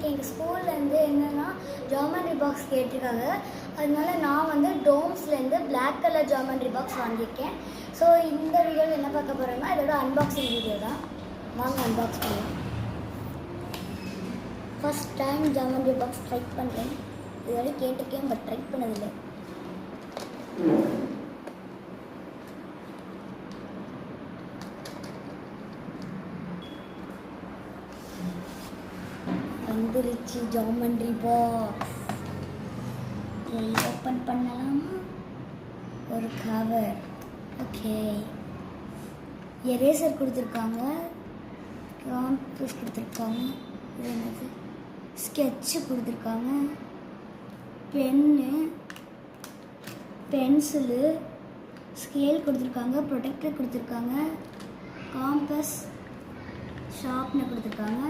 இன்றைக்கி எங்கள் ஸ்கூல்லேருந்து என்னென்னா ஜாமெண்ட்ரி பாக்ஸ் கேட்டிருக்காங்க. அதனால நான் வந்து டோம்ஸ்லேருந்து பிளாக் கலர் ஜாமெண்ட்ரி பாக்ஸ் வாங்கியிருக்கேன். ஸோ இந்த வீடியோவில் என்ன பார்க்க போகிறோன்னா இதோட அன்பாக்சிங் வீடியோ தான். வாங்க அன்பாக்ஸ் பண்ணலாம். First time geometry box try பண்ணுறேன். இதோட கேட்டிருக்கேன், பட் ட்ரை பண்ணதில்லை. வந்துருச்சு ஜாமெண்ட்ரி பாக்ஸ். ஓப்பன் பண்ணலாம். ஒரு கவர். ஓகே, எரேசர் கொடுத்துருக்காங்க, காம்பஸ் கொடுத்துருக்காங்க, இது என்னது ஸ்கெட்சு கொடுத்துருக்காங்க, பென்னு, பென்சிலு, ஸ்கேல் கொடுத்துருக்காங்க, ப்ரொடெக்டர் கொடுத்துருக்காங்க, காம்பஸ், ஷார்ப்னர் கொடுத்துருக்காங்க,